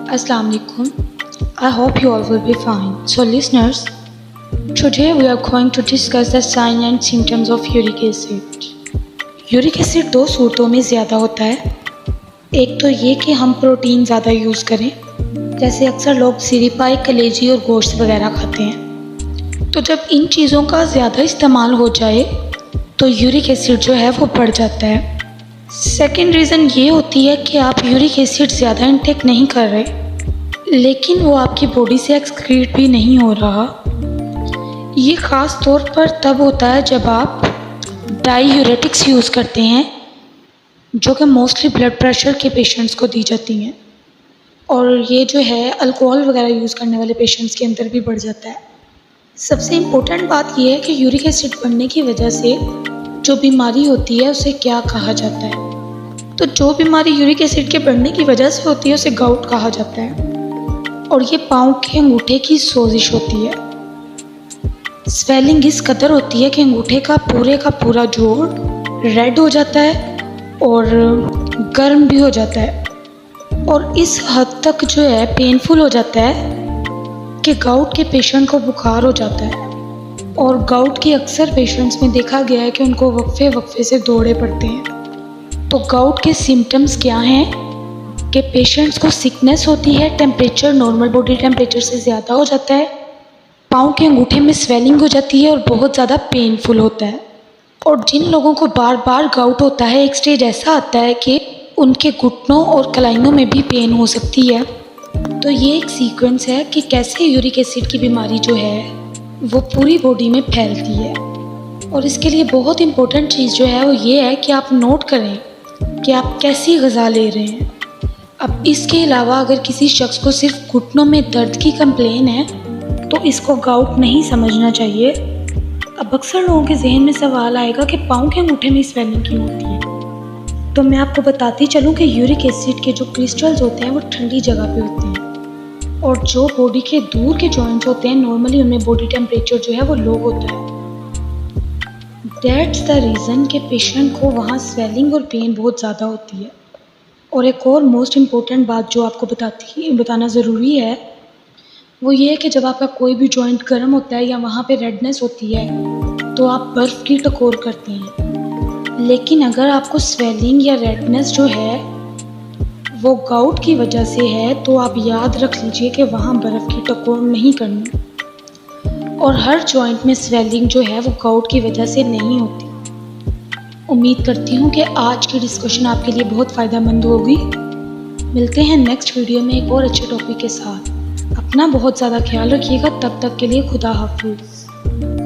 Assalamu alaikum. I hope you all will be fine. So listeners, today we are going to discuss the signs and symptoms of uric acid. Uric acid दो सूरतों में ज़्यादा होता है। एक तो ये कि हम प्रोटीन ज़्यादा यूज़ करें, जैसे अक्सर लोग सिरिपाई, कलेजी और गोश्त वगैरह खाते हैं। तो जब इन चीज़ों का ज़्यादा इस्तेमाल हो जाए तो यूरिक एसिड जो है वो बढ़ जाता है। सेकेंड रीज़न ये होती है कि आप यूरिक एसिड ज़्यादा इंटेक नहीं कर रहे, लेकिन वो आपकी बॉडी से एक्सक्रीट भी नहीं हो रहा। ये ख़ास तौर पर तब होता है जब आप डाईयूरेटिक्स यूज़ करते हैं, जो कि मोस्टली ब्लड प्रेशर के पेशेंट्स को दी जाती हैं, और ये जो है अल्कोहल वगैरह यूज़ करने वाले पेशेंट्स के अंदर भी बढ़ जाता है। सबसे इम्पोर्टेंट बात यह है कि यूरिक एसिड बढ़ने की वजह से जो बीमारी होती है उसे क्या कहा जाता है। तो जो बीमारी यूरिक एसिड के बढ़ने की वजह से होती है उसे गाउट कहा जाता है, और ये पाँव के अंगूठे की सोजिश होती है। स्वेलिंग इस कदर होती है कि अंगूठे का पूरा जोड़ रेड हो जाता है और गर्म भी हो जाता है, और इस हद तक जो है पेनफुल हो जाता है कि गाउट के पेशेंट को बुखार हो जाता है। और गाउट के अक्सर पेशेंट्स में देखा गया है कि उनको वक्फे से दौड़े पड़ते हैं। तो गाउट के सिम्टम्स क्या हैं कि पेशेंट्स को सिकनेस होती है, टेम्परेचर नॉर्मल बॉडी टेम्परेचर से ज़्यादा हो जाता है, पाँव के अंगूठे में स्वेलिंग हो जाती है और बहुत ज़्यादा पेनफुल होता है। और जिन लोगों को बार बार गाउट होता है, एक स्टेज ऐसा आता है कि उनके घुटनों और कलाइयों में भी पेन हो सकती है। तो ये एक सीक्वेंस है कि कैसे यूरिक एसिड की बीमारी जो है वो पूरी बॉडी में फैलती है। और इसके लिए बहुत इम्पोर्टेंट चीज़ जो है वो ये है कि आप नोट करें कि आप कैसी ग़िज़ा ले रहे हैं। अब इसके अलावा अगर किसी शख्स को सिर्फ घुटनों में दर्द की कंप्लेन है तो इसको गाउट नहीं समझना चाहिए। अब अक्सर लोगों के जहन में सवाल आएगा कि पाँव के अंगूठे में स्वेलिंग क्यों होती है। तो मैं आपको बताती चलूँ कि यूरिक एसिड के जो क्रिस्टल्स होते हैं वो ठंडी जगह पे होते हैं, और जो बॉडी के दूर के जॉइंट्स होते हैं नॉर्मली उनमें बॉडी टेम्परेचर जो है वो लो होता है। दैट्स द रीज़न कि पेशेंट को वहाँ स्वेलिंग और पेन बहुत ज़्यादा होती है। और एक और मोस्ट इम्पोर्टेंट बात जो आपको बताना ज़रूरी है वो ये है कि जब आपका कोई भी जॉइंट गर्म होता है या वहाँ पे रेडनेस होती है तो आप बर्फ़ की टकोर करते हैं, लेकिन अगर आपको स्वेलिंग या रेडनेस जो है वो गाउट की वजह से है तो आप याद रख लीजिए कि वहाँ बर्फ़ की टकोर नहीं करनी। और हर जॉइंट में स्वेलिंग जो है वो गाउट की वजह से नहीं होती। उम्मीद करती हूँ कि आज की डिस्कशन आपके लिए बहुत फ़ायदेमंद होगी। मिलते हैं नेक्स्ट वीडियो में एक और अच्छे टॉपिक के साथ। अपना बहुत ज़्यादा ख्याल रखिएगा। तब तक के लिए खुदा हाफिज़।